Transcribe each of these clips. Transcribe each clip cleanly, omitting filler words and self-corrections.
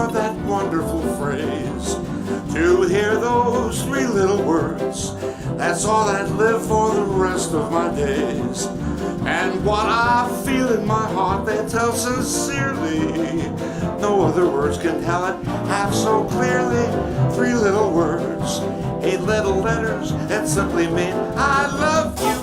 of that wonderful phrase. To hear those three little words, that's all I'd live for the rest of my days. And what I feel in my heart, they tell sincerely. No other words can tell it half so clearly. Three little words, 8 little letters that simply mean I love you.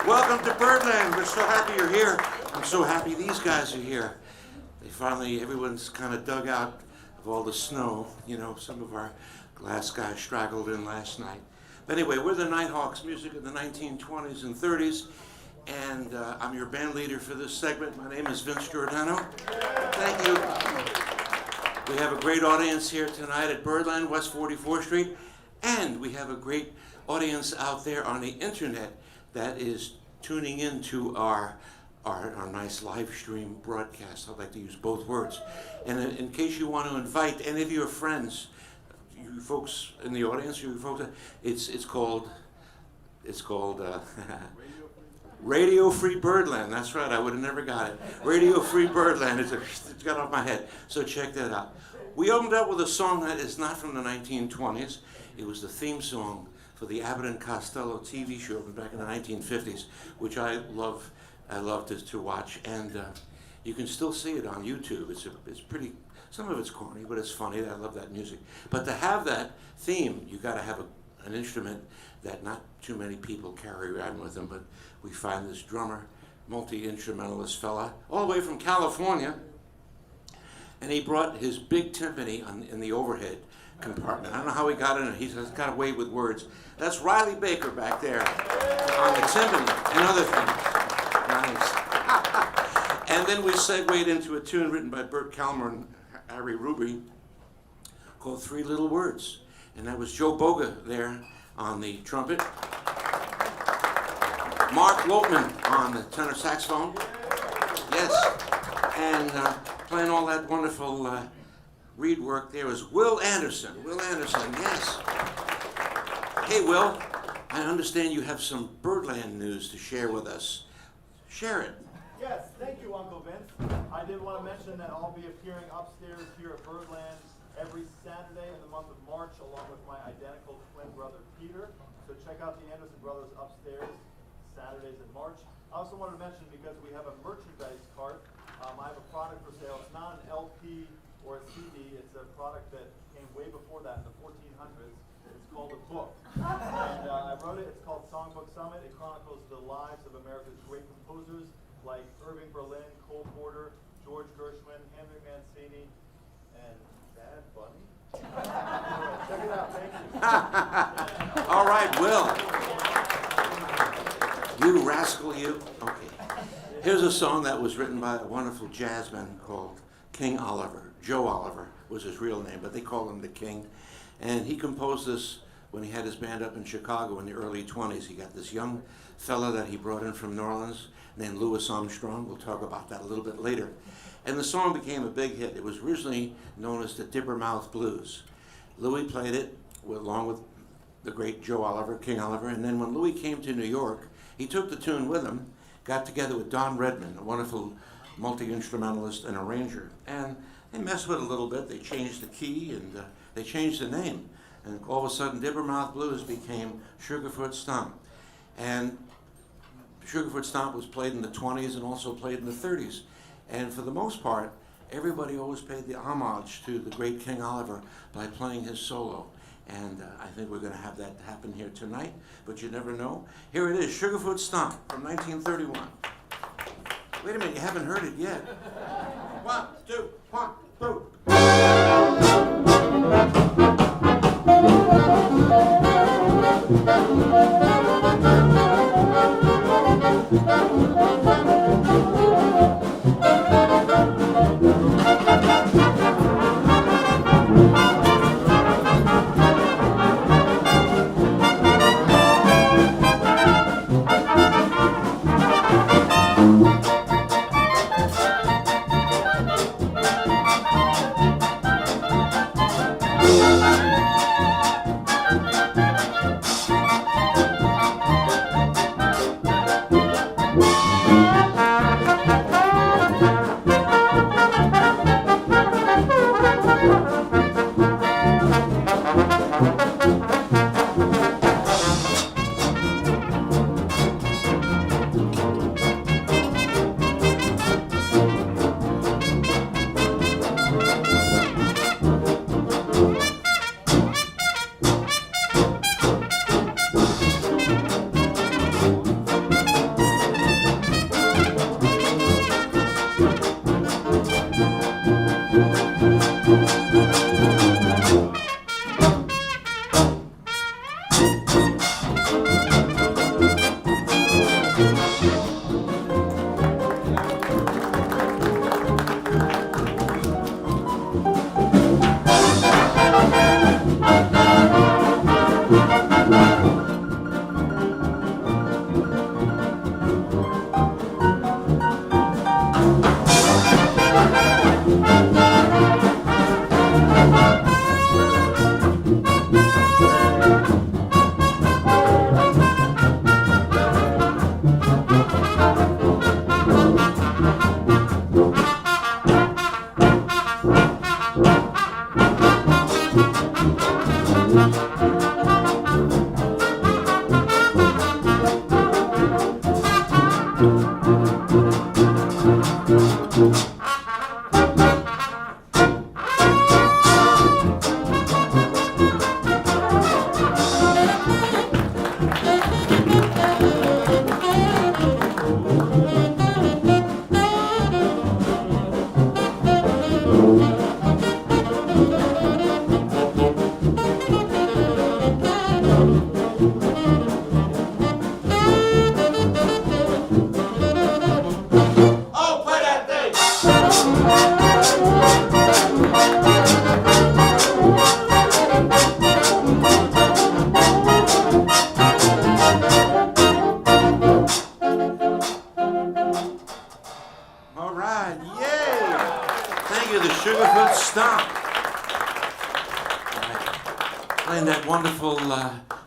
Welcome to Birdland. We're so happy you're here. I'm so happy these guys are here. They finally, everyone's kind of dug out of all the snow. You know, some of our glass guys straggled in last night. But anyway, we're the Nighthawks, music of the 1920s and 30s. And I'm your band leader for this segment. My name is Vince Giordano. Thank you. We have a great audience here tonight at Birdland, West 44th Street. And we have a great audience out there on the internet that is tuning into our nice live stream broadcast. I'd like to use both words. And in case you want to invite any of your friends, you folks in the audience, you folks, it's called Radio Free Birdland. That's right, I would have never got it. Radio Free Birdland, it's got off my head. So check that out. We opened up with a song that is not from the 1920s. It was the theme song for the Abbott and Costello TV show from back in the 1950s, which I love to watch, and you can still see it on YouTube. It's pretty, some of it's corny, but it's funny. I love that music. But to have that theme, you got to have an instrument that not too many people carry around with them, but we find this drummer, multi-instrumentalist fella, all the way from California, and he brought his big timpani in the overhead compartment. I don't know how he got in it. He's got away with words. That's Riley Baker back there on the timpani and other things. Nice. And then we segued into a tune written by Bert Kalmer and Harry Ruby called Three Little Words. And that was Joe Boga there on the trumpet. Mark Lopman on the tenor saxophone. Yes. And playing all that wonderful reed work there was Will Anderson. Will Anderson, yes. Hey, Will, I understand you have some Birdland news to share with us. Share it. Yes, thank you, Uncle Vince. I did want to mention that I'll be appearing upstairs here at Birdland every Saturday in the month of March, along with my identical twin brother, Peter. So check out the Anderson Brothers upstairs, Saturdays in March. I also wanted to mention, because we have a merchandise cart, I have a product for sale. It's not an LP or a CD. It's a product that came way before that, in the 1400s. It's called a book. And I wrote it. It's called Songbook Summit. It chronicles the lives of America's great composers like Irving Berlin, Cole Porter, George Gershwin, Henry Mancini, and Bad Bunny. Anyway, check it out. Thank you. All right, Will. You rascal, you. Okay. Here's a song that was written by a wonderful jazzman called King Oliver. Joe Oliver was his real name, but they called him the King. And he composed this when he had his band up in Chicago in the early 20s. He got this young fella that he brought in from New Orleans named Louis Armstrong. We'll talk about that a little bit later. And the song became a big hit. It was originally known as the Dippermouth Blues. Louis played it along with the great Joe Oliver, King Oliver, and then when Louis came to New York, he took the tune with him, got together with Don Redman, a wonderful multi-instrumentalist and arranger, and they messed with it a little bit. They changed the key and they changed the name, and all of a sudden Dippermouth Blues became Sugarfoot Stomp. And Sugarfoot Stomp was played in the 20s and also played in the 30s. And for the most part, everybody always paid the homage to the great King Oliver by playing his solo. And I think we're going to have that happen here tonight, but you never know. Here it is, Sugarfoot Stomp from 1931. Wait a minute, you haven't heard it yet. 1, 2, 1, 2. Sugarfoot Stomp. Playing that wonderful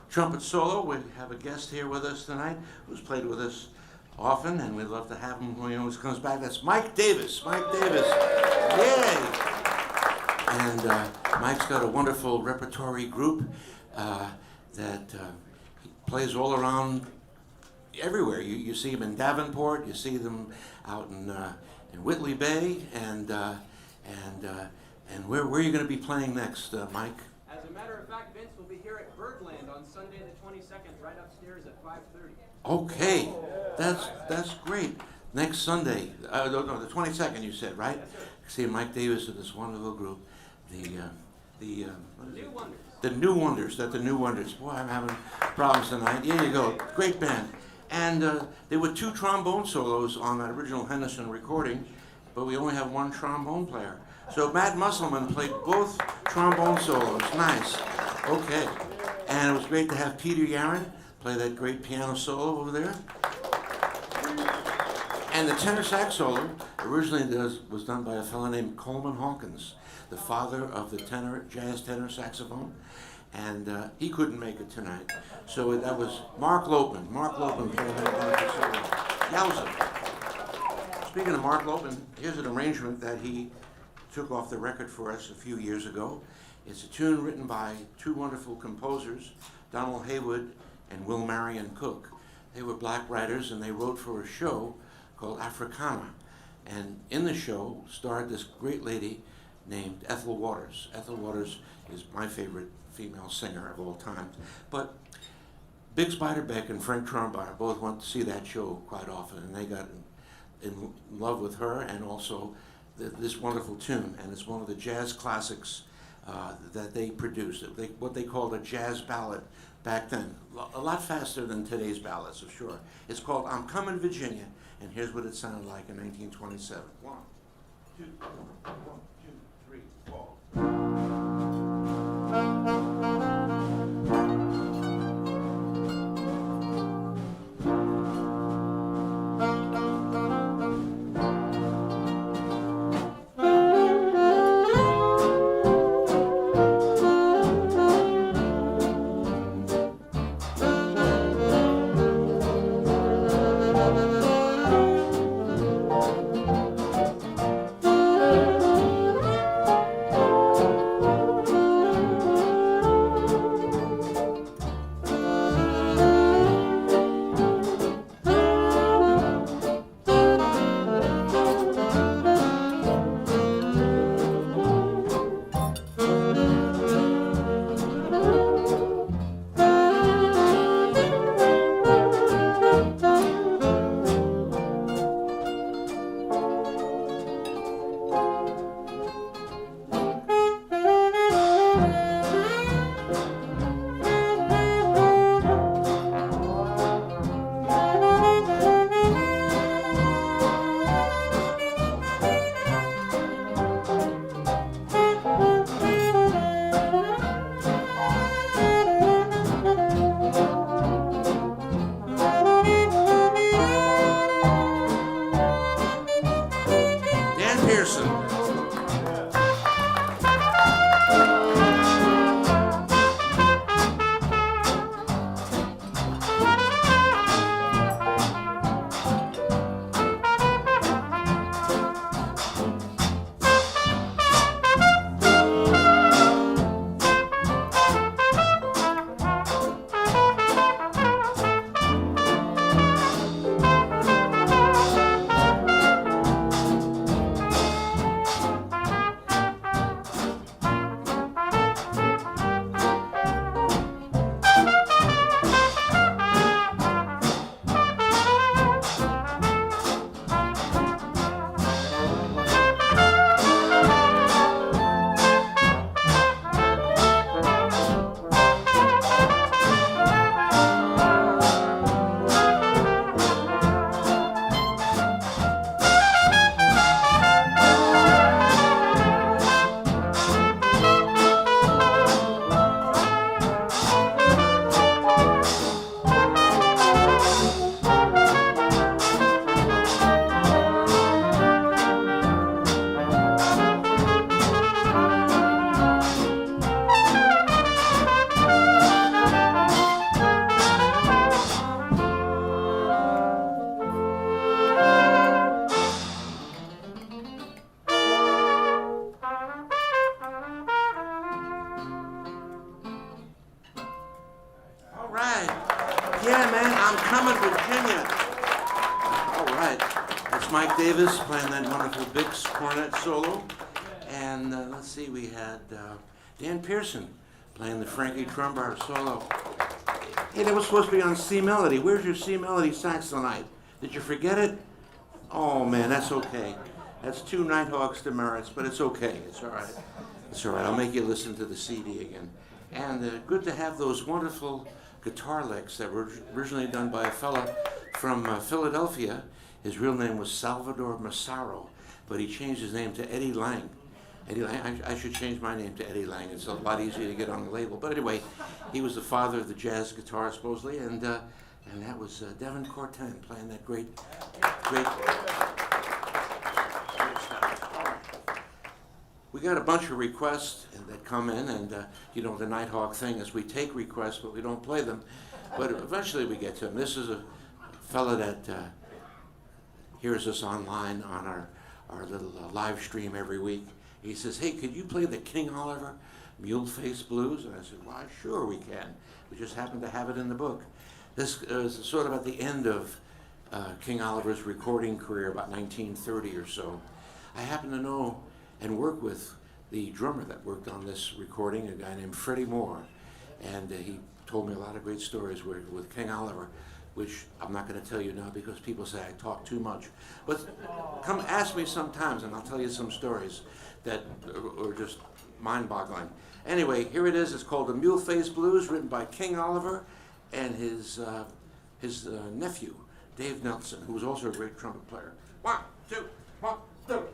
trumpet solo. We have a guest here with us tonight who's played with us often, and we'd love to have him when he always comes back. That's Mike Davis. Mike Davis. Yay! And Mike's got a wonderful repertory group that he plays all around everywhere. You see them in Davenport, you see them out in Whitley Bay, and where are you going to be playing next, Mike? As a matter of fact, Vince will be here at Birdland on Sunday the 22nd, right upstairs at 5:30. Okay, that's great. Next Sunday, no, the 22nd you said, right? Yes, sir. See Mike Davis of this wonderful group, the New Wonders. The New Wonders. That the New Wonders. Boy, I'm having problems tonight. Here you go, great band. And there were 2 trombone solos on that original Henderson recording, but we only have 1 trombone player. So Matt Musselman played both trombone solos. Nice. Okay. And it was great to have Peter Yaron play that great piano solo over there. And the tenor sax solo originally was done by a fellow named Coleman Hawkins, the father of the jazz tenor saxophone. And he couldn't make it tonight. So that was Mark Lopman. Mark Lopman played that wonderful solo. Yowza. Speaking of Mark Lopman, here's an arrangement that he took off the record for us a few years ago. It's a tune written by two wonderful composers, Donald Haywood and Will Marion Cook. They were black writers, and they wrote for a show called Africana. And in the show starred this great lady named Ethel Waters. Ethel Waters is my favorite female singer of all time. But Big Spider Beck and Frank Trombard both went to see that show quite often, and they got in love with her and also this wonderful tune. And it's one of the jazz classics that they produced. What they called a jazz ballad back then. A lot faster than today's ballads, for sure. It's called I'm Comin' Virginia, and here's what it sounded like in 1927. 1, 2, 1, 2, 3, 4. Davis playing that wonderful Bix cornet solo. And let's see, we had Dan Pearson playing the Frankie Trombard solo. Hey, that was supposed to be on C Melody. Where's your C Melody sax tonight? Did you forget it? Oh man, that's okay. That's 2 Nighthawks demerits, but it's okay. It's all right. It's all right. I'll make you listen to the CD again. And good to have those wonderful guitar licks that were originally done by a fella from Philadelphia. His real name was Salvador Massaro, but he changed his name to Eddie Lang. Eddie Lang. I should change my name to Eddie Lang. It's a lot easier to get on the label. But anyway, he was the father of the jazz guitar, supposedly, and that was Devin Cortan playing that great. We got a bunch of requests that come in, and the Nighthawk thing is we take requests, but we don't play them. But eventually we get to them. This is a fella that hears us online on our little live stream every week. He says, "Hey, could you play the King Oliver Mule Face Blues?" And I said, "Why, sure we can. We just happen to have it in the book." This is sort of at the end of King Oliver's recording career, about 1930 or so. I happen to know and work with the drummer that worked on this recording, a guy named Freddie Moore, and he told me a lot of great stories with King Oliver, which I'm not going to tell you now because people say I talk too much. But come ask me sometimes and I'll tell you some stories that are just mind-boggling. Anyway, here it is. It's called The Mule Face Blues, written by King Oliver and his nephew, Dave Nelson, who was also a great trumpet player. 1, 2, 1, 2.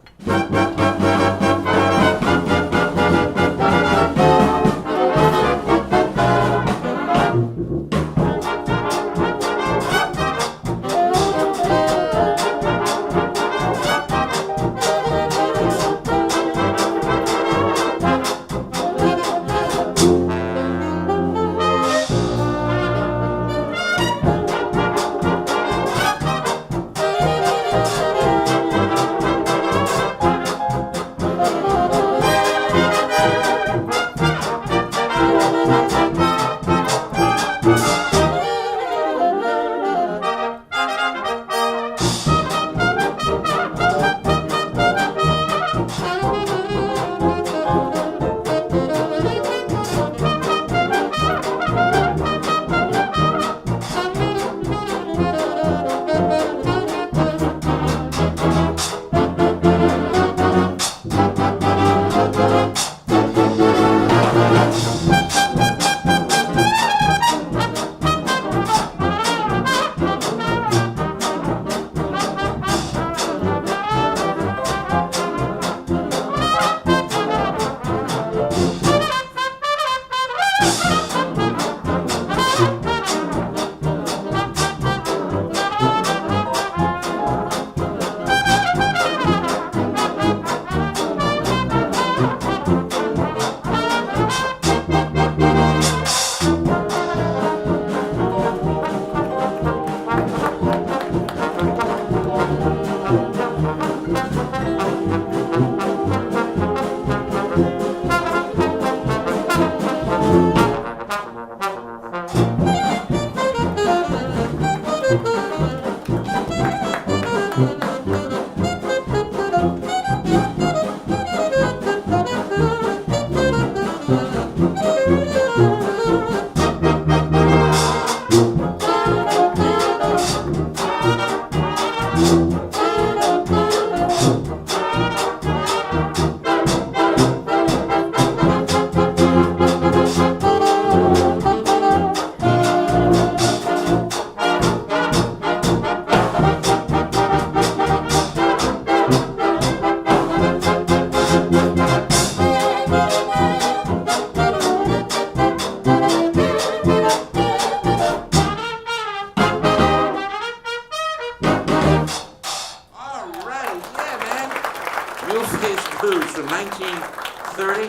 Blues from 1930.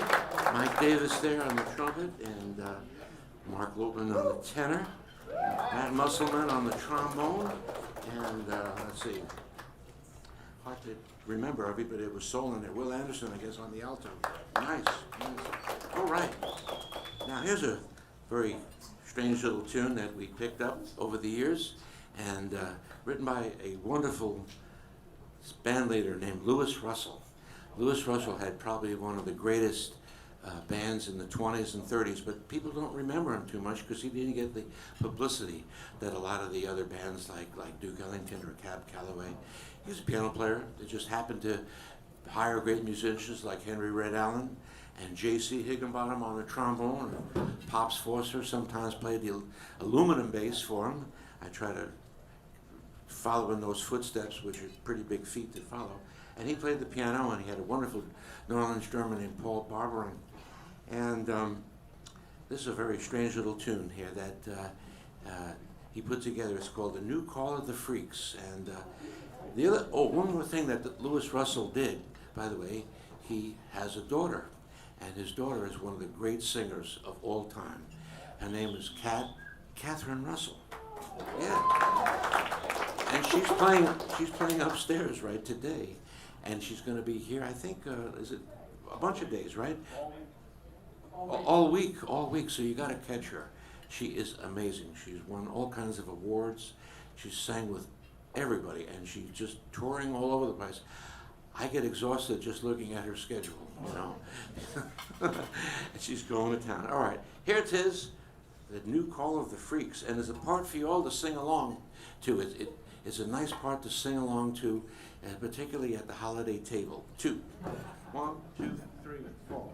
Mike Davis there on the trumpet, and Mark Lopman on the tenor, Matt Musselman on the trombone, and let's see, hard to remember everybody that was soloing there. Will Anderson, I guess, on the alto. Nice. All right. Now here's a very strange little tune that we picked up over the years, and written by a wonderful band leader named Louis Russell. Louis Russell had probably one of the greatest bands in the 20s and 30s, but people don't remember him too much because he didn't get the publicity that a lot of the other bands like Duke Ellington or Cab Calloway. He was a piano player that just happened to hire great musicians like Henry Red Allen and J.C. Higginbottom on the trombone, and Pops Forster sometimes played the aluminum bass for him. I try to follow in those footsteps, which are pretty big feat to follow. and he played the piano, and he had a wonderful New Orleans drummer named Paul Barberin. And this is a very strange little tune here that he put together. It's called The New Call of the Freaks. And one more thing that Louis Russell did, by the way, he has a daughter, and his daughter is one of the great singers of all time. Her name is Catherine Russell. Yeah. And she's playing upstairs right today, and she's going to be here. I think is it a bunch of days, right? All week. So you got to catch her. She is amazing. She's won all kinds of awards. She's sang with everybody, and she's just touring all over the place. I get exhausted just looking at her schedule, you know. And she's going to town. All right, here it is, The New Call of the Freaks, and there's a part for you all to sing along to. It's a nice part to sing along to, particularly at the holiday table. 2, 1, 2, 3, 4.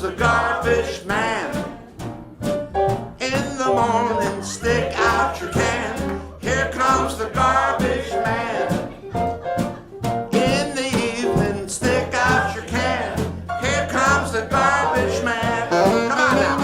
The garbage man. In the morning, stick out your can. Here comes the garbage man. In the evening, stick out your can. Here comes the garbage man. Come on now.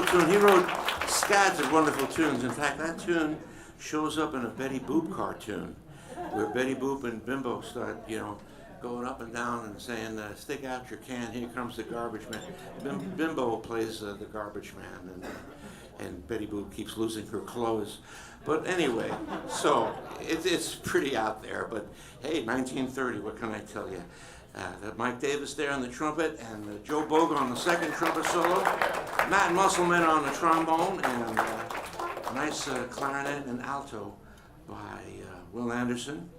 Tune. He wrote scads of wonderful tunes. In fact, that tune shows up in a Betty Boop cartoon, where Betty Boop and Bimbo start, going up and down and saying, "Stick out your can, here comes the garbage man." Bimbo plays the garbage man, and Betty Boop keeps losing her clothes. But anyway, so it's pretty out there. But hey, 1930, what can I tell you? Mike Davis there on the trumpet, and Joe Boga on the second trumpet solo, Matt Musselman on the trombone, and a nice clarinet and alto by Will Anderson.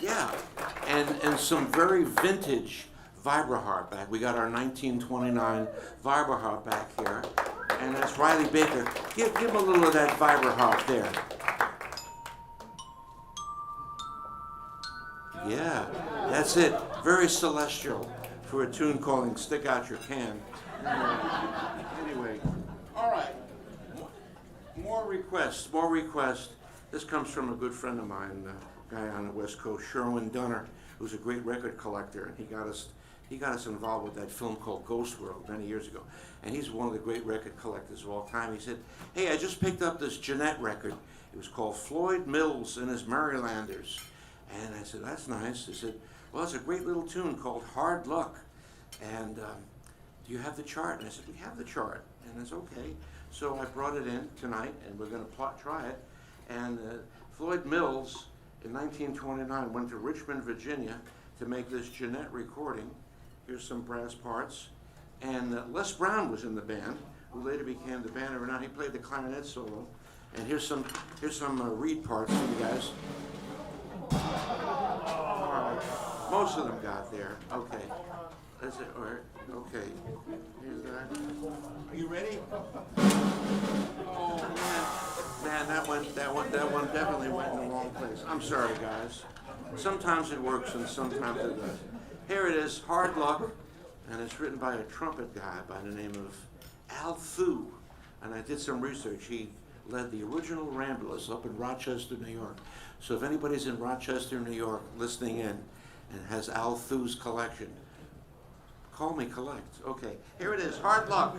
Yeah, and some very vintage vibra harp back. We got our 1929 vibra harp back here. And that's Riley Baker. Give him a little of that vibra harp there. Yeah, that's it. Very celestial for a tune calling Stick Out Your Can. Anyway, all right. More requests. This comes from a good friend of mine, a guy on the West Coast, Sherwin Dunner, who's a great record collector, and he got us involved with that film called Ghost World many years ago. And he's one of the great record collectors of all time. He said, "Hey, I just picked up this Jeanette record. It was called Floyd Mills and his Marylanders." And I said, "That's nice." He said, "Well, it's a great little tune called Hard Luck. And do you have the chart?" And I said, "We have the chart." And it's okay. So I brought it in tonight, and we're going to try it. And Floyd Mills, in 1929, went to Richmond, Virginia, to make this Jeanette recording. Here's some brass parts. And Les Brown was in the band, who later became the band renowned. He played the clarinet solo. And here's some reed parts for you guys. All right. Most of them got there. Okay. That's it. All right. Okay. Here's that. Are you ready? Oh man, that one definitely went in the wrong place. I'm sorry, guys. Sometimes it works and sometimes it doesn't. Here it is, Hard Luck, and it's written by a trumpet guy by the name of Al Thu. And I did some research. He led the original Ramblers up in Rochester, New York. So if anybody's in Rochester, New York, listening in and has Al Thu's collection, call me, collect. Okay, here it is, Hard Luck.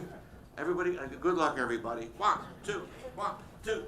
Everybody, good luck, everybody. 1, 2, 1, 2.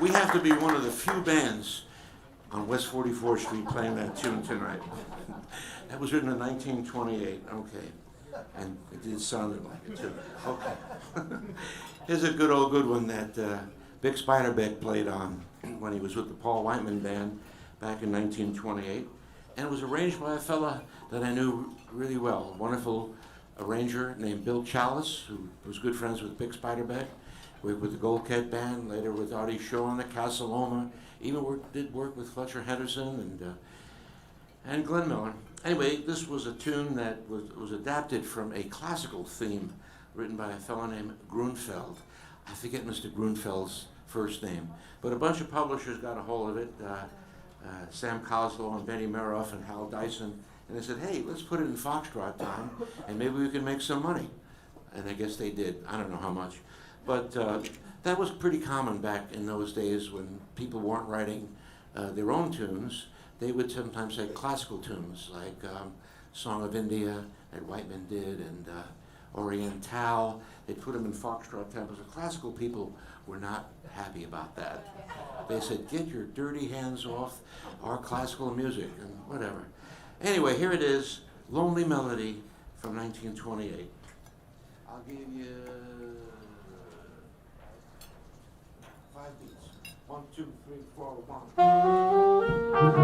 We have to be one of the few bands on West 44th Street playing that tune tonight. That was written in 1928, okay. And it did sound like it too. Okay. Here's a good one that Vic Spiderbeck played on when he was with the Paul Whiteman Band back in 1928. And it was arranged by a fella that I knew really well, a wonderful arranger named Bill Chalice, who was good friends with Vic Spiderbeck. Worked with the Gold Cat Band, later with Artie Shaw and the Casaloma. Even did work with Fletcher Henderson, and and Glenn Miller. Anyway, this was a tune that was adapted from a classical theme written by a fellow named Grunfeld. I forget Mr. Grunfeld's first name, but a bunch of publishers got a hold of it, Sam Coslow and Benny Meroff and Hal Dyson, and they said, hey, let's put it in Foxtrot time, and maybe we can make some money. And I guess they did. I don't know how much. But that was pretty common back in those days when people weren't writing their own tunes. They would sometimes say classical tunes, like Song of India that Whiteman did, and Oriental. They put them in Foxtrot tempos. The classical people were not happy about that. They said, get your dirty hands off our classical music, and whatever. Anyway, here it is, Lonely Melody from 1928. I'll give you 5 beats. 1, 2, 3, 4, 1.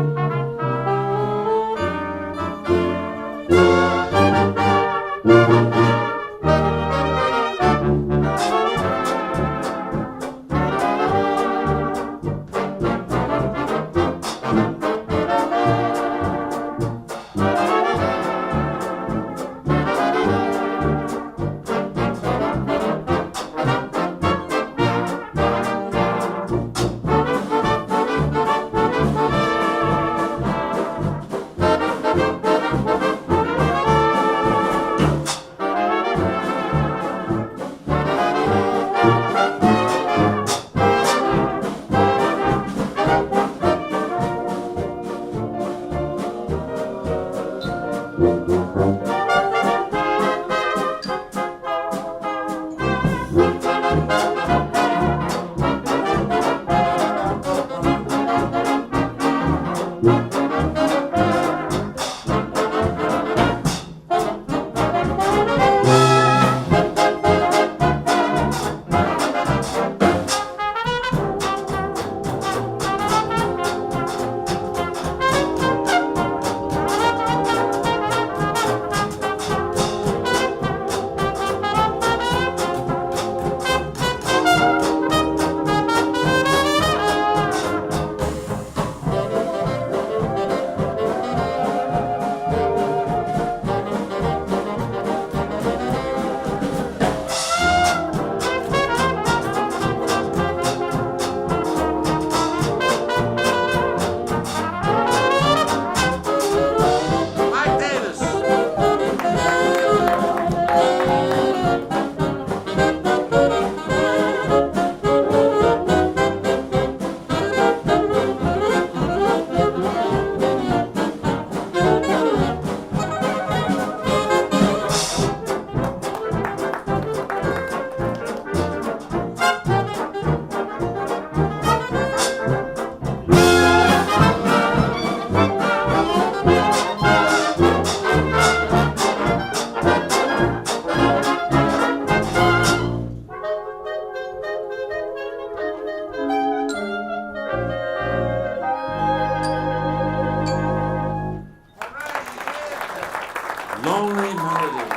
Lonely Melody.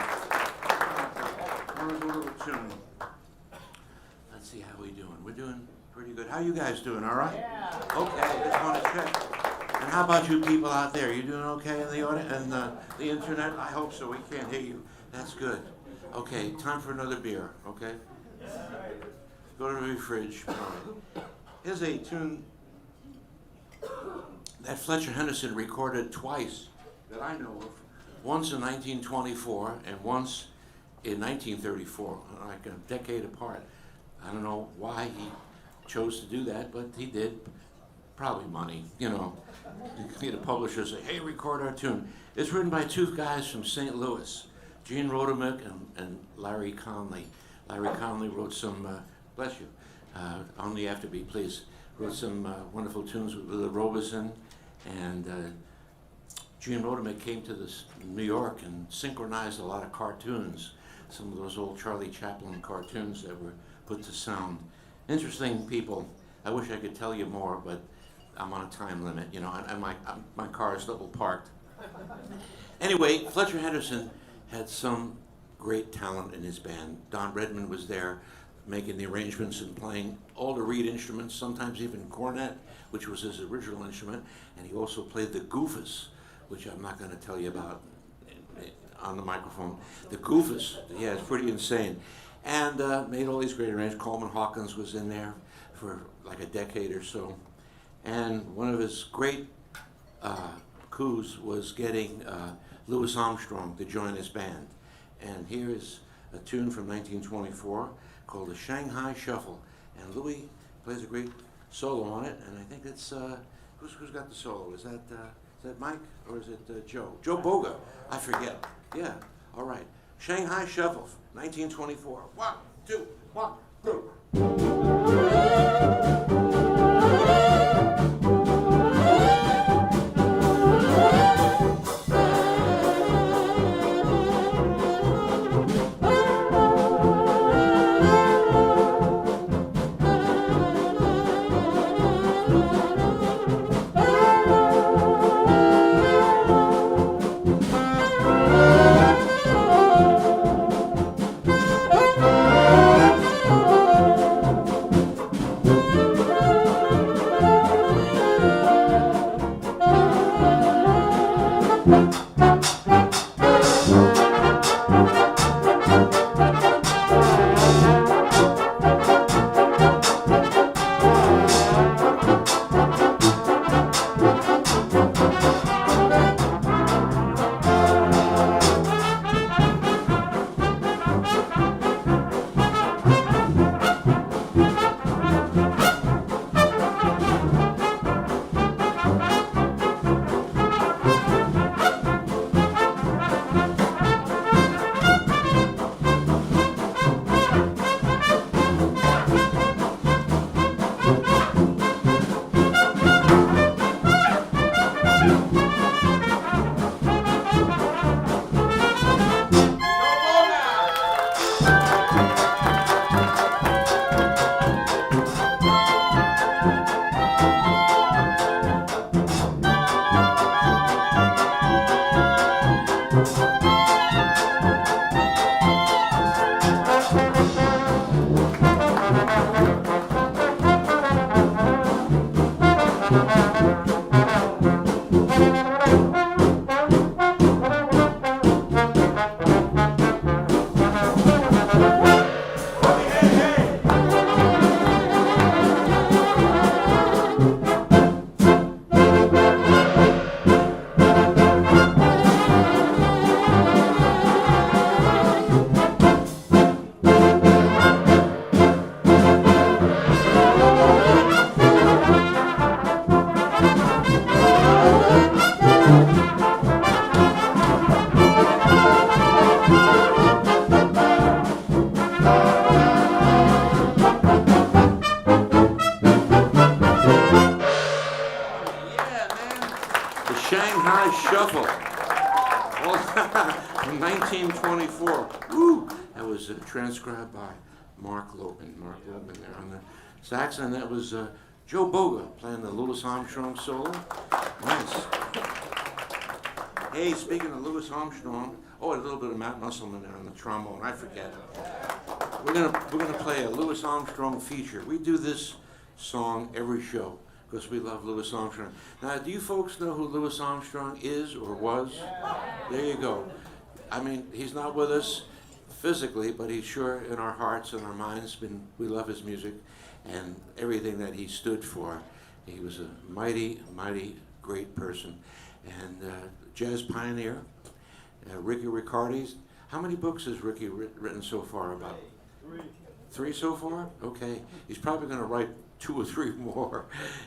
Here's a little tune. Let's see how we doing. We're doing pretty good. How you guys doing? All right? Yeah. Okay. Just want to check. And how about you people out there? You doing okay in the audience and the internet? I hope so. We can't hear you. That's good. Okay. Time for another beer. Okay. Go to the fridge. All right. Here's a tune that Fletcher Henderson recorded twice that I know of. Once in 1924 and once in 1934, like a decade apart. I don't know why he chose to do that, but he did. Probably money, you know. You see the publisher say, hey, record our tune. It's written by two guys from St. Louis, Gene Rodemick and Larry Conley. Larry Conley wrote some, bless you, Only After Be Pleased, wrote some wonderful tunes with Little Robeson, and Gene Rodemick came to New York and synchronized a lot of cartoons, some of those old Charlie Chaplin cartoons that were put to sound. Interesting people. I wish I could tell you more, but I'm on a time limit, you know, and my car is double parked. Anyway, Fletcher Henderson had some great talent in his band. Don Redman was there making the arrangements and playing all the reed instruments, sometimes even cornet, which was his original instrument, and he also played the goofus, which I'm not going to tell you about on the microphone. The Goofus, yeah, it's pretty insane. And made all these great arrangements. Coleman Hawkins was in there for like a decade or so. And one of his great coups was getting Louis Armstrong to join his band. And here is a tune from 1924 called the Shanghai Shuffle. And Louis plays a great solo on it, and I think it's, who's got the solo? Is that Mike, or is it Joe? Joe Boga, I forget. Yeah, all right. Shanghai Shuffle, 1924. 1, 2, 1, 2. Shanghai Shuffle. Well, in 1924. Woo! That was transcribed by Mark Lopin. Mark Lopin there on the sax, and that was Joe Boga playing the Louis Armstrong solo. Nice. Hey, speaking of Louis Armstrong, oh, a little bit of Matt Musselman there on the trombone. I forget. We're gonna play a Louis Armstrong feature. We do this song every show because we love Louis Armstrong. Now, do you folks know who Louis Armstrong is or was? There you go. I mean, he's not with us physically, but he's sure in our hearts and our minds. We love his music and everything that he stood for. He was a mighty, mighty great person and jazz pioneer. Ricky Riccardi's. How many books has Ricky written so far about? 3. 3 so far? Okay. He's probably going to write 2 or 3 more.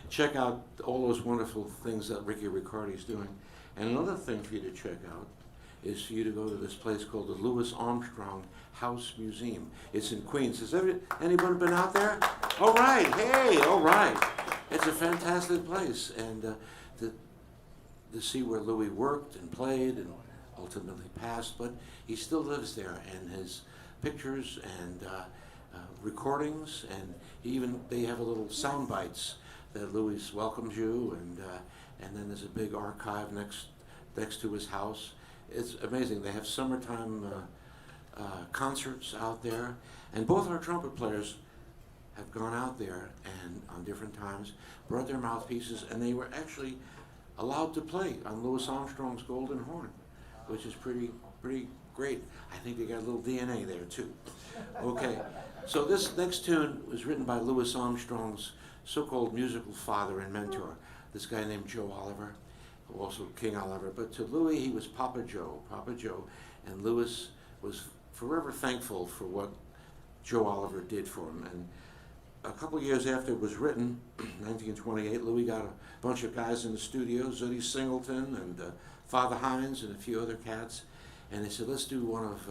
Check out all those wonderful things that Ricky Riccardi's doing. And another thing for you to check out is for you to go to this place called the Louis Armstrong House Museum. It's in Queens. Has anybody been out there? All right. Hey, all right. It's a fantastic place. And to see where Louis worked and played and ultimately passed, but he still lives there, and his pictures and recordings, and they have a little sound bites that Louis welcomes you, and then there's a big archive next to his house. It's amazing. They have summertime concerts out there, and both our trumpet players have gone out there and on different times brought their mouthpieces, and they were actually allowed to play on Louis Armstrong's Golden Horn, which is pretty great. I think they got a little DNA there too. Okay, so this next tune was written by Louis Armstrong's so-called musical father and mentor, this guy named Joe Oliver, also King Oliver. But to Louis, he was Papa Joe, and Louis was forever thankful for what Joe Oliver did for him. And a couple years after it was written, 1928, Louis got a bunch of guys in the studio, Zooey Singleton and Father Hines and a few other cats, and they said, let's do one of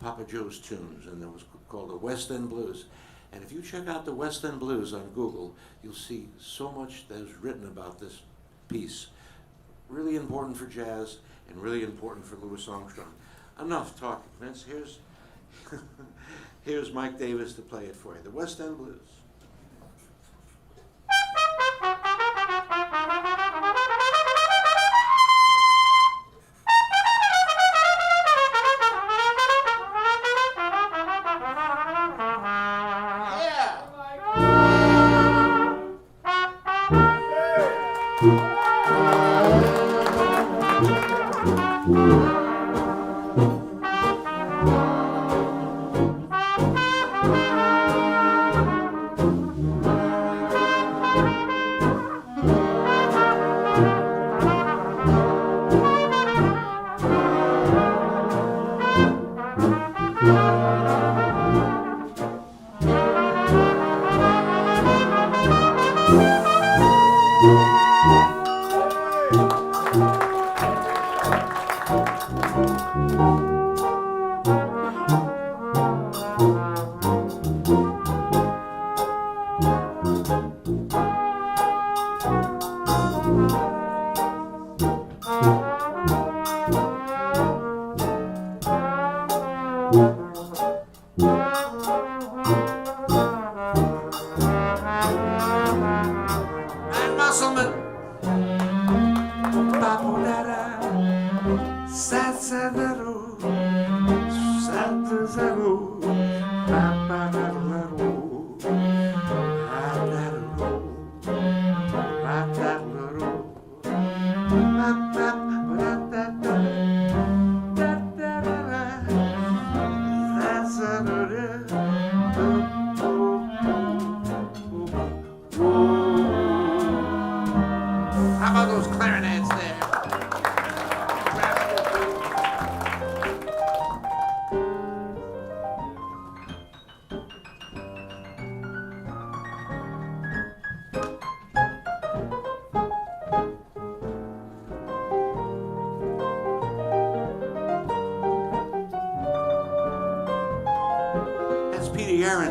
Papa Joe's tunes, and it was called the West End Blues. And if you check out the West End Blues on Google, you'll see so much that is written about this piece. Really important for jazz and really important for Louis Armstrong. Enough talking, Vince. Here's Mike Davis to play it for you, the West End Blues.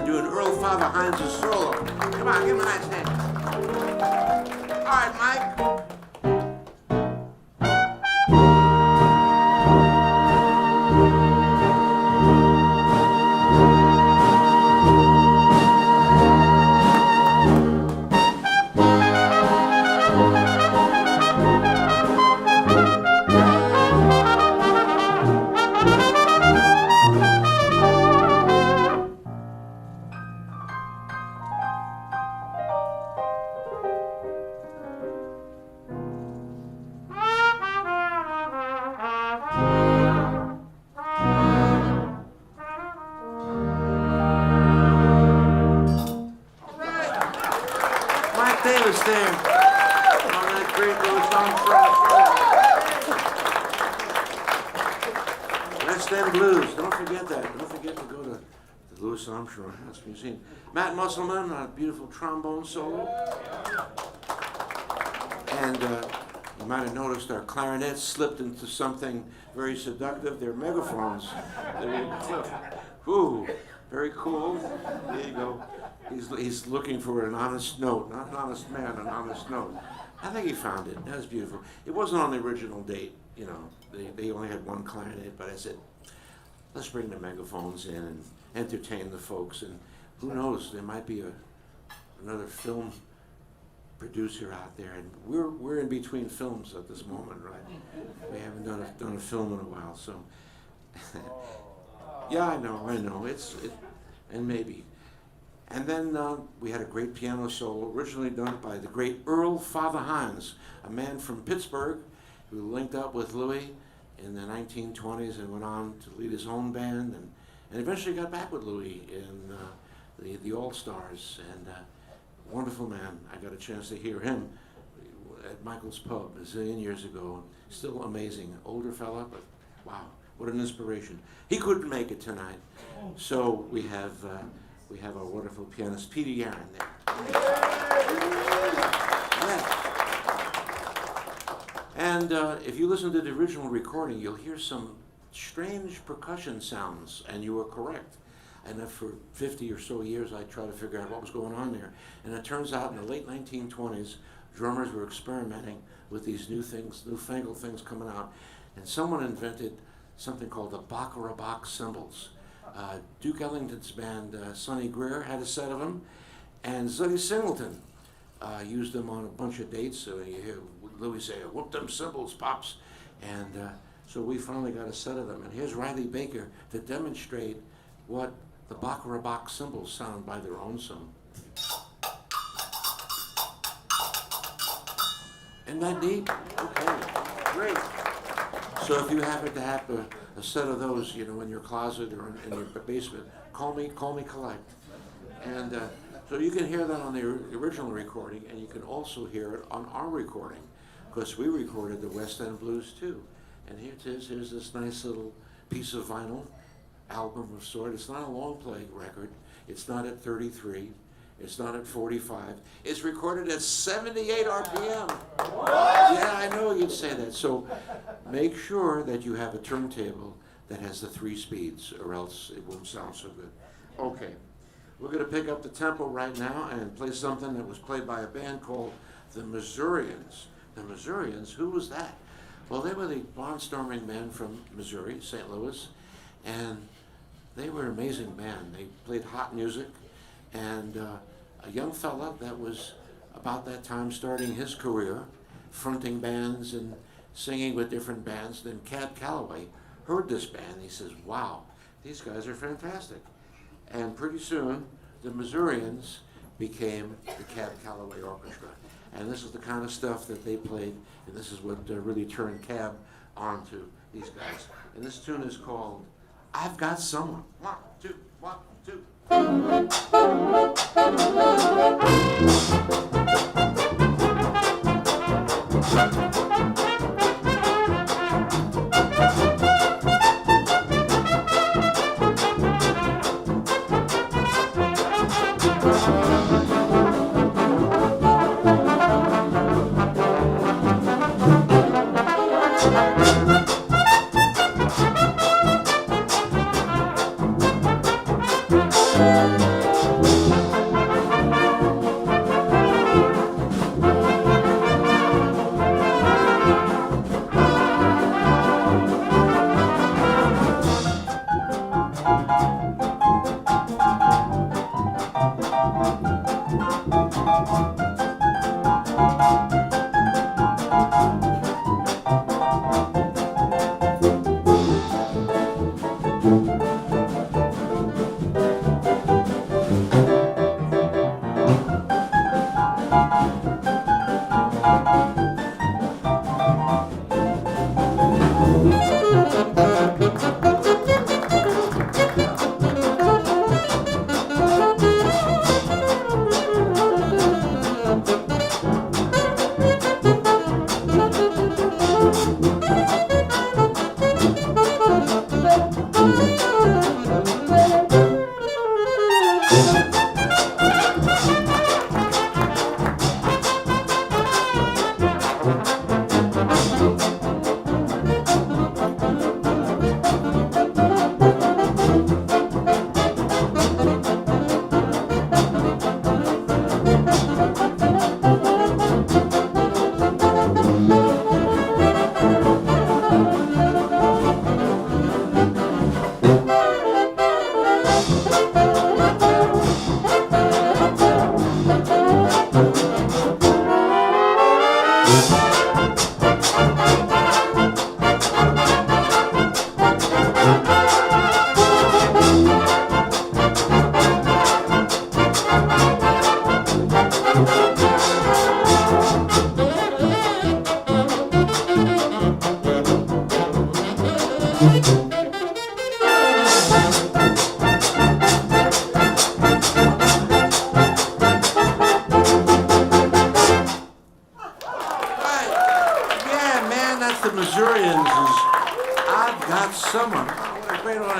Doing Earl Father Hines' solo. Come on, give him a nice hand. All right, Mike. Davis there on that great Louis Armstrong. West End Blues. Don't forget that. Don't forget to go to the Louis Armstrong House Museum. Matt Musselman on a beautiful trombone solo. And you might have noticed our clarinets slipped into something very seductive. They're megaphones. Ooh, very cool. There you go. He's looking for an honest note, not an honest man, an honest note. I think he found it. That was beautiful. It wasn't on the original date, you know. They only had one clarinet, but I said, let's bring the megaphones in and entertain the folks. And who knows, there might be another film producer out there. And we're in between films at this moment, right? We haven't done a film in a while, so. Yeah, I know. And maybe. And then we had a great piano solo, originally done by the great Earl Father Hines, a man from Pittsburgh who linked up with Louis in the 1920s and went on to lead his own band, and eventually got back with Louis in the All-Stars. And wonderful man. I got a chance to hear him at Michael's Pub a zillion years ago. Still amazing. Older fella, but wow, what an inspiration. He couldn't make it tonight, so we have our wonderful pianist Peter Yaron there. Yeah. And if you listen to the original recording, you'll hear some strange percussion sounds, and you were correct. And for 50 or so years, I tried to figure out what was going on there. And it turns out in the late 1920s, drummers were experimenting with these new things, newfangled things coming out. And someone invented something called the Baccarat cymbals. Duke Ellington's band, Sonny Greer, had a set of them. And Zutty Singleton used them on a bunch of dates. So you hear Louis say, "Whoop them cymbals, pops." And so we finally got a set of them. And here's Riley Baker to demonstrate what the Baccarat cymbals sound by their own song. Isn't that neat? Okay, great. So if you happen to have a set of those, in your closet or in your basement, call me collect. And so you can hear that on the original recording, and you can also hear it on our recording, because we recorded the West End Blues too. And here it is. Here's this nice little piece of vinyl album of sort. It's not a long play record. It's not at 33. It's not at 45. It's recorded at 78 RPM. Yeah, I know you'd say that. So make sure that you have a turntable that has the 3 speeds, or else it won't sound so good. Okay, we're going to pick up the tempo right now and play something that was played by a band called the Missurrians. The Missurrians, who was that? Well, they were the barnstorming men from Missouri, St. Louis, and they were an amazing band. They played hot music, and a young fella that was about that time starting his career, fronting bands and singing with different bands. Then Cab Calloway heard this band. He says, "Wow, these guys are fantastic." And pretty soon, the Missourians became the Cab Calloway Orchestra. And this is the kind of stuff that they played, and this is what really turned Cab onto these guys. And this tune is called "I've Got Someone." 1, 2, 1, 2.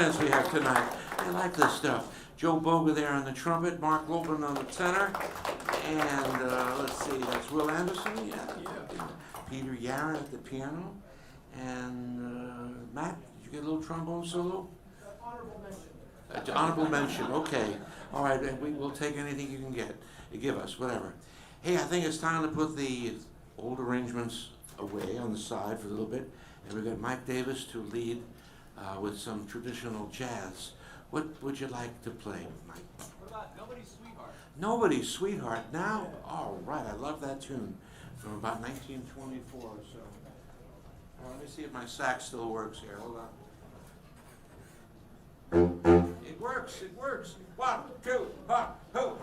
bands we have tonight. I like this stuff. Joe Boga there on the trumpet, Mark Lopin on the tenor, and let's see, that's Will Anderson, yeah. Peter Yarra at the piano, and Matt, did you get a little trombone solo? Honorable mention. Honorable mention, okay. All right, and we'll take anything you can give us, whatever. Hey, I think it's time to put the old arrangements away on the side for a little bit, and we've got Mike Davis to lead with some traditional jazz. What would you like to play, Mike? What about Nobody's Sweetheart? Nobody's Sweetheart now? All right, I love that tune from about 1924 or so. Let me see if my sax still works here. Hold on. It works, it works. 1, 2, 1, 2.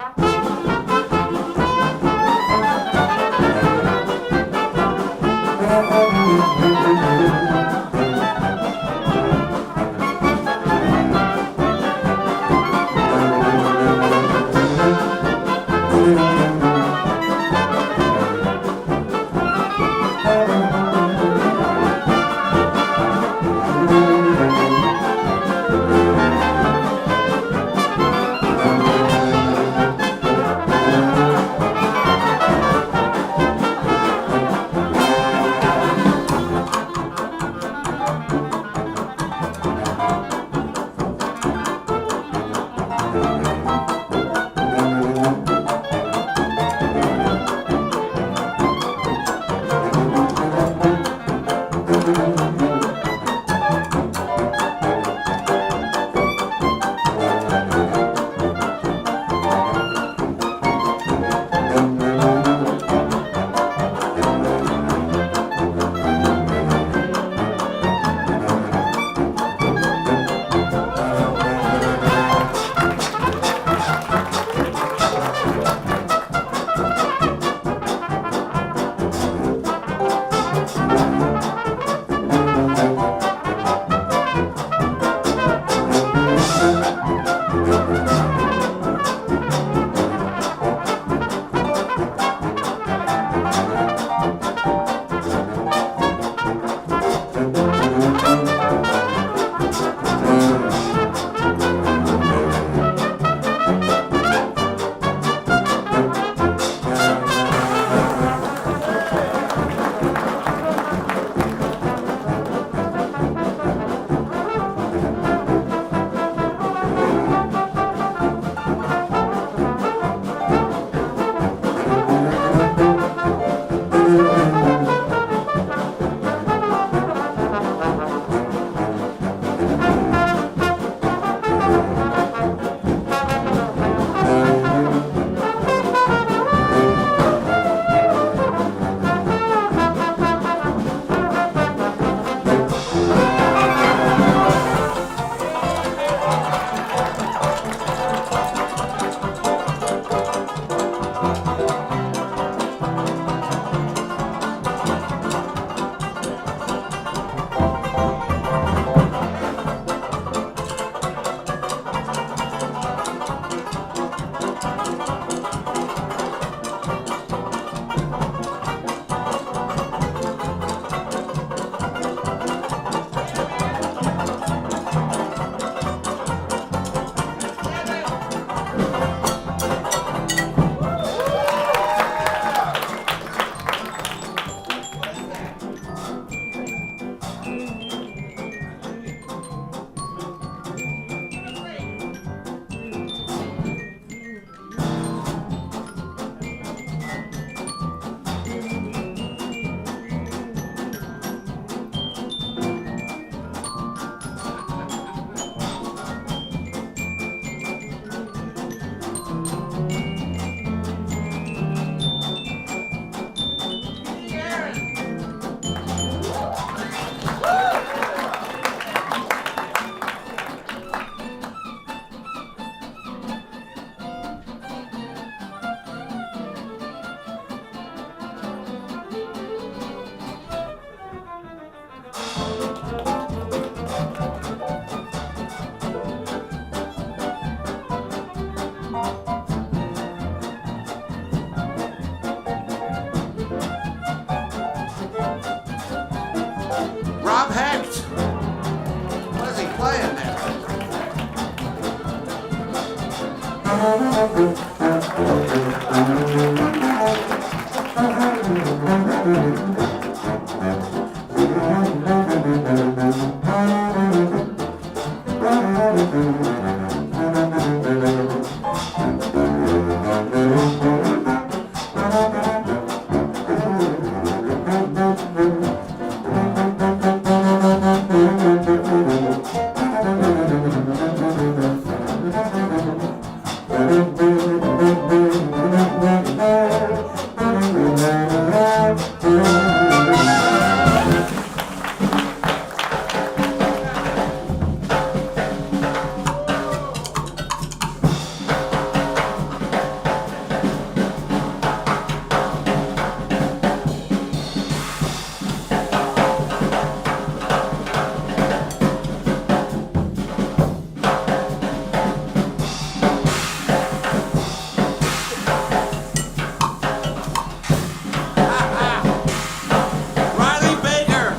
Riley Baker.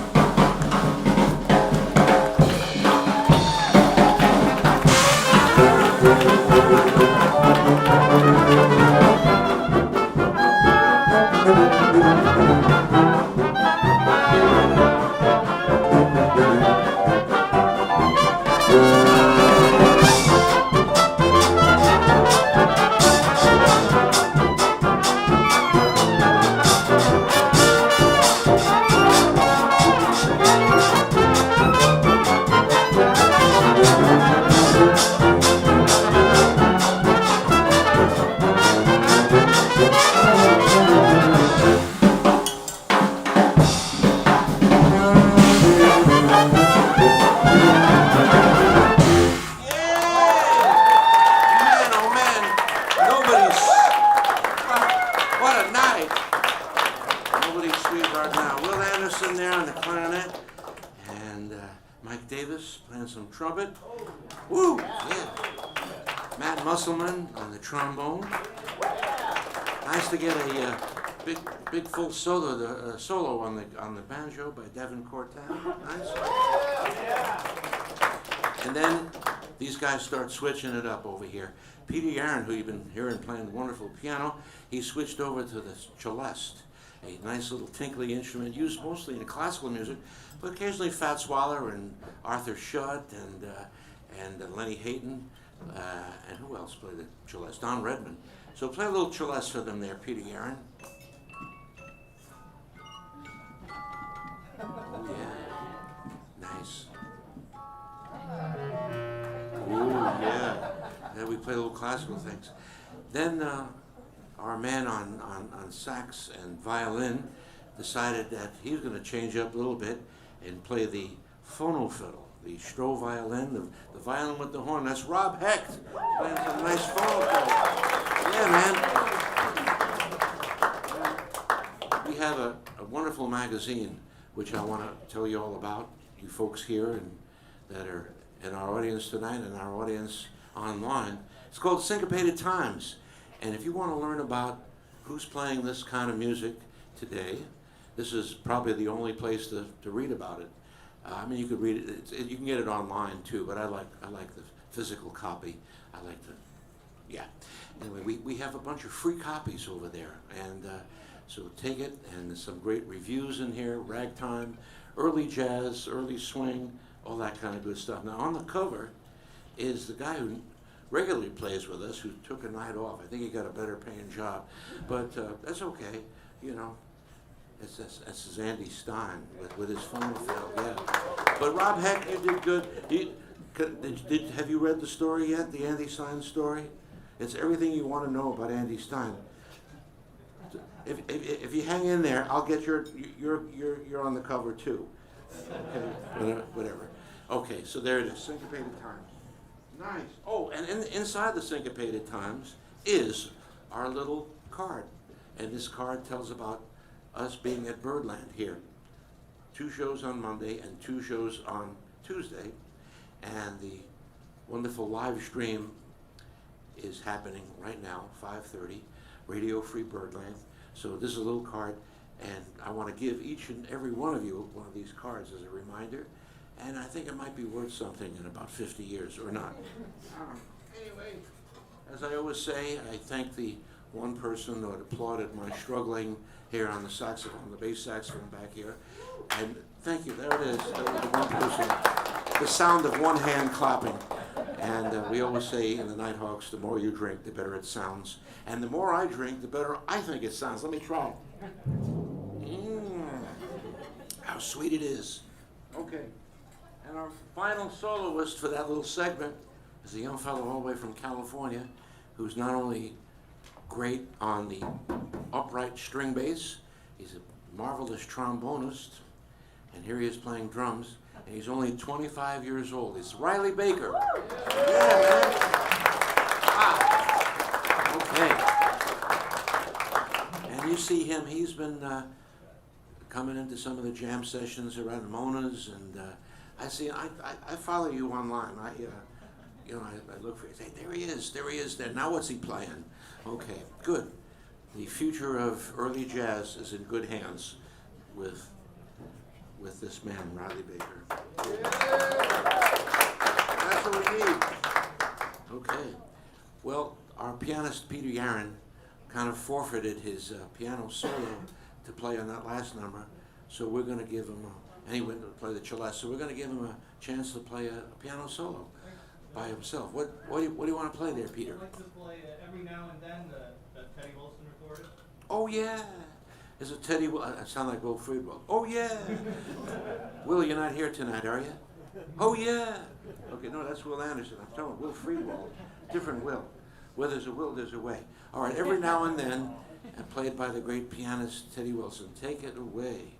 Man, oh man, nobody's, what a night. Nobody's sweetheart now. Will Anderson there on the clarinet, and Mike Davis playing some trumpet. Woo, yeah. Matt Musselman on the trombone. Nice to get a big full solo on the banjo by Devin Cortan. Nice. And then these guys start switching it up over here. Peter Yaron, who you've been hearing playing wonderful piano, he switched over to the celeste, a nice little tinkly instrument used mostly in classical music, but occasionally Fats Waller and Arthur Shutt and Lenny Hayton, and who else played the celeste? Don Redman. So play a little celeste for them there, Peter Yaron. Oh yeah, nice. Ooh, yeah. Yeah, we play little classical things. Then our man on sax and violin decided that he was going to change up a little bit and play the phono fiddle, the Stroh violin, the violin with the horn. That's Rob Hecht playing some nice phono fiddle. Yeah, man. We have a wonderful magazine which I want to tell you all about, you folks here and that are in our audience tonight and our audience online. It's called Syncopated Times. And if you want to learn about who's playing this kind of music today, this is probably the only place to read about it. I mean, you could read it, you can get it online too, but I like the physical copy. I like the, yeah. Anyway, we have a bunch of free copies over there. And so take it, and there's some great reviews in here, ragtime, early jazz, early swing, all that kind of good stuff. Now on the cover is the guy who regularly plays with us, who took a night off. I think he got a better paying job, but that's okay, you know. That's Andy Stein with his phone fill, yeah. But Rob Hecht, you did good. Have you read the story yet, the Andy Stein story? It's everything you want to know about Andy Stein. If you hang in there, I'll get you're on the cover too. Okay, whatever. Okay, so there it is, Syncopated Times. Nice. Oh, and inside the Syncopated Times is our little card, and this card tells about us being at Birdland here. 2 shows on Monday and 2 shows on Tuesday, and the wonderful live stream is happening right now, 5:30, Radio Free Birdland. So this is a little card, and I want to give each and every one of you one of these cards as a reminder, and I think it might be worth something in about 50 years or not. Anyway, as I always say, I thank the one person that applauded my struggling here on the saxophone, the bass saxophone back here. And thank you, there it is, the one person, the sound of one hand clapping. And we always say in the Nighthawks, the more you drink, the better it sounds. And the more I drink, the better I think it sounds. Let me try. How sweet it is. Okay. And our final soloist for that little segment is a young fellow all the way from California who's not only great on the upright string bass, he's a marvelous trombonist, and here he is playing drums, and he's only 25 years old. It's Riley Baker. Yeah, man. Wow. Okay. And you see him, he's been coming into some of the jam sessions around Mona's, and I follow you online. I look for you. Hey, there he is there. Now what's he playing? Okay, good. The future of early jazz is in good hands with this man, Riley Baker. That's what we need. Okay. Well, our pianist, Peter Yaron, kind of forfeited his piano solo to play on that last number, so we're going to give him, and he went to play the celeste, so we're going to give him a chance to play a piano solo by himself. What do you want to play there, Peter? I'd like to play Every Now and Then, that Teddy Wilson recorded. Oh, yeah. Is it Teddy? I sound like Will Friedwald. Oh, yeah. Will, you're not here tonight, are you? Oh, yeah. Okay, no, that's Will Anderson. I'm telling Will Friedwald. Different Will. Where there's a will, there's a way. All right, Every Now and Then, and played by the great pianist Teddy Wilson. Take it away.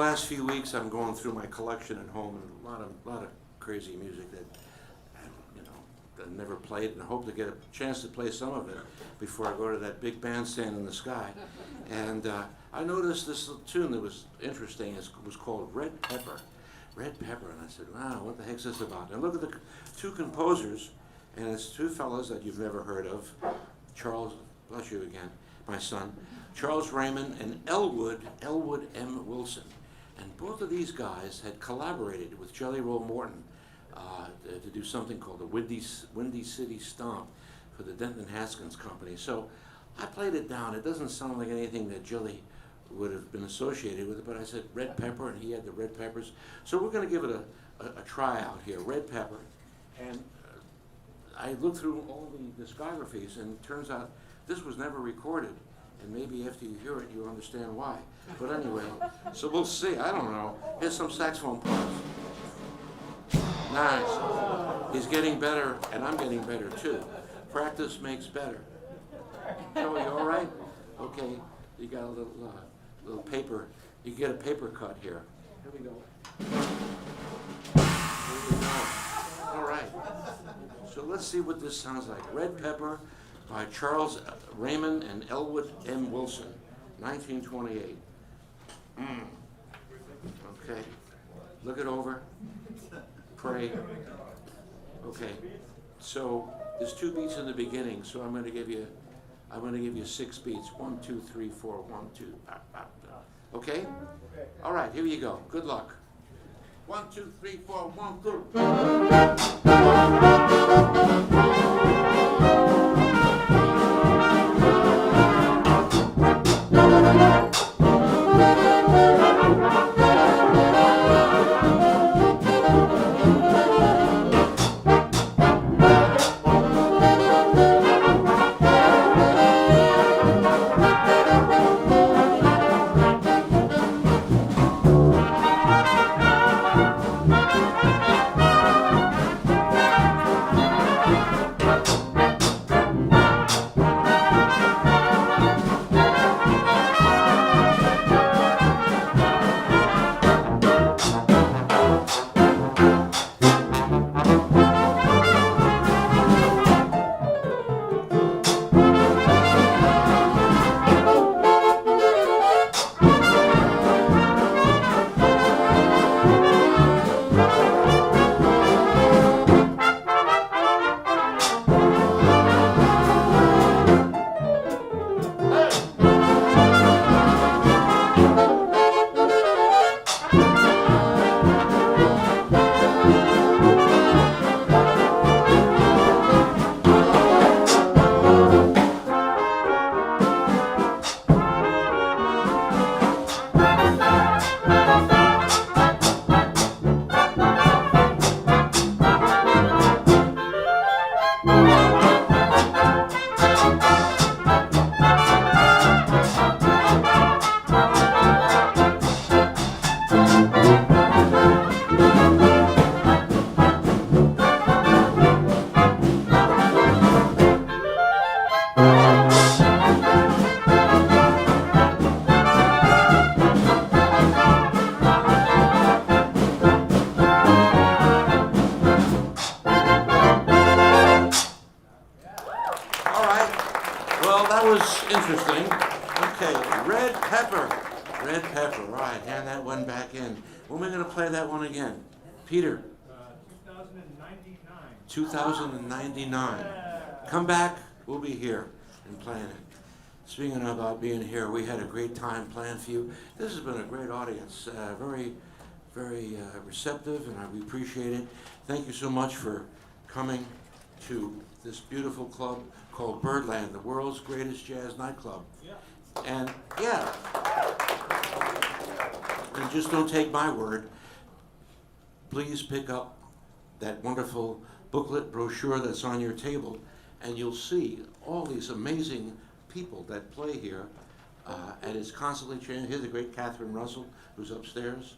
last few weeks, I'm going through my collection at home, and a lot of crazy music that I never played, and I hope to get a chance to play some of it before I go to that big bandstand in the sky. And I noticed this little tune that was interesting. It was called Red Pepper. Red Pepper, and I said, wow, what the heck's this about? And look at the two composers, and it's two fellows that you've never heard of. Charles, bless you again, my son, Charles Raymond and Elwood M. Wilson. And both of these guys had collaborated with Jelly Roll Morton to do something called the Windy City Stomp for the Denton Haskins Company. So I played it down. It doesn't sound like anything that Jelly would have been associated with it, but I said Red Pepper, and he had the red peppers. So we're going to give it a try out here, Red Pepper. And I looked through all the discographies, and it turns out this was never recorded. And maybe after you hear it, you'll understand why. But anyway, so we'll see. I don't know. Here's some saxophone parts. Nice. He's getting better, and I'm getting better too. Practice makes better. Oh, you all right? Okay. You got a little paper. You get a paper cut here. Here we go. Here we go. All right. So let's see what this sounds like. Red Pepper by Charles Raymond and Elwood M. Wilson, 1928. Okay. Look it over. Pray. Okay. So there's 2 beats in the beginning, so I'm going to give you 6 beats. 1, 2, 3, 4, 1, 2. Okay? All right, here you go. Good luck. 1, 2, 3, 4, 1, 2. Interesting. Okay, Red Pepper. Red Pepper, right, hand that one back in. When are we going to play that one again? Peter? 2099. 2099. Come back, we'll be here and playing it. Speaking about being here, we had a great time playing for you. This has been a great audience, very receptive, and we appreciate it. Thank you so much for coming to this beautiful club called Birdland, the world's greatest jazz nightclub. Yeah. And yeah, and just don't take my word. Please pick up that wonderful booklet brochure that's on your table, and you'll see all these amazing people that play here, and it's constantly changing. Here's the great Catherine Russell, who's upstairs,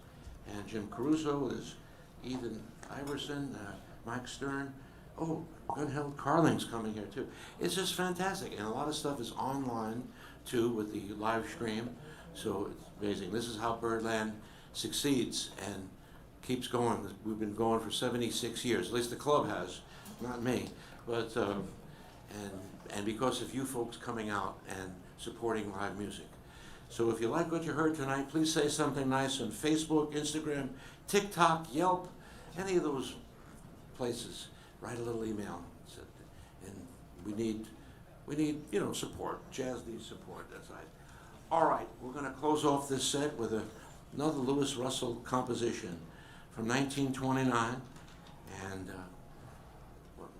and Jim Caruso, there's Ethan Iverson, Mike Stern. Oh, Gunhild Carling's coming here too. It's just fantastic, and a lot of stuff is online too with the live stream, so it's amazing. This is how Birdland succeeds and keeps going. We've been going for 76 years, at least the club has, not me. But and because of you folks coming out and supporting live music. So if you like what you heard tonight, please say something nice on Facebook, Instagram, TikTok, Yelp, any of those places. Write a little email. And we need support. Jazz needs support. That's right. All right, we're going to close off this set with another Louis Russell composition from 1929. And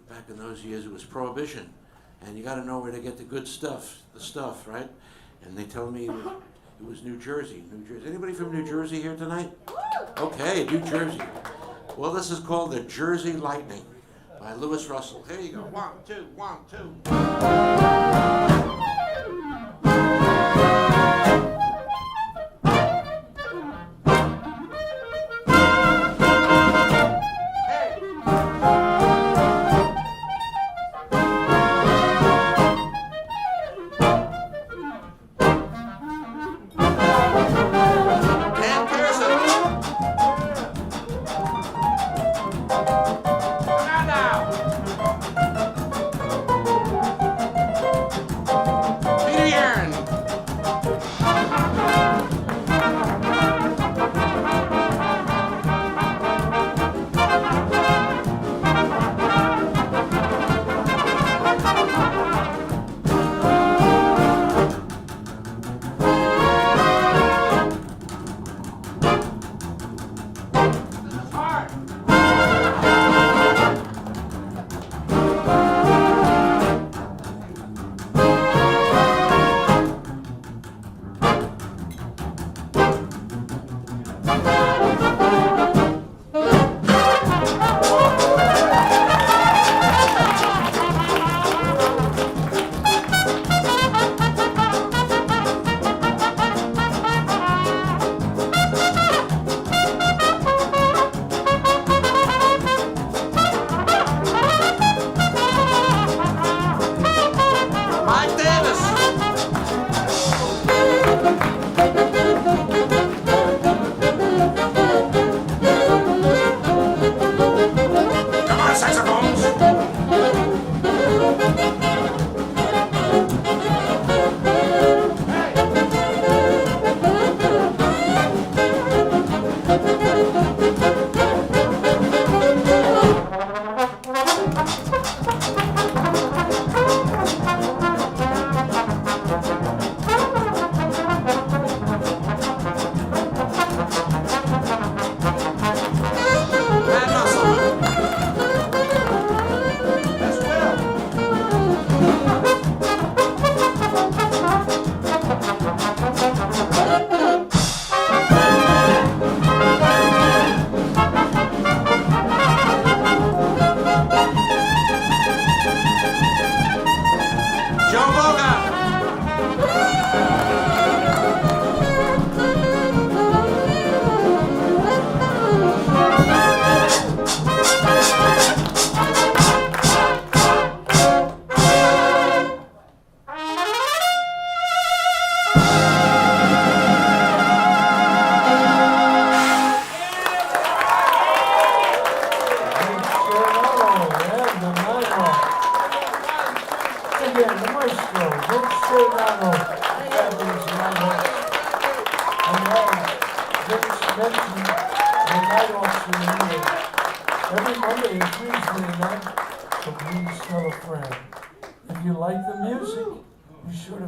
back in those years, it was Prohibition. And you got to know where to get the good stuff, right? And they tell me it was New Jersey. Anybody from New Jersey here tonight? Okay, New Jersey. Well, this is called the Jersey Lightning by Louis Russell. Here you go. 1, 2, 1,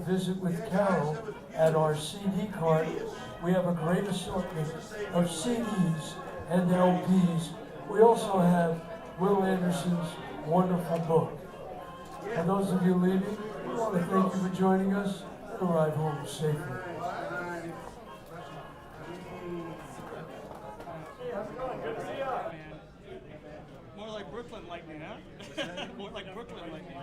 Visit with Carol at our CD cart. We have a great assortment of CDs and LPs. We also have Will Anderson's wonderful book. For those of you leaving, we want to thank you for joining us and arrive home safely. More like Brooklyn Lightning, huh? More like Brooklyn Lightning.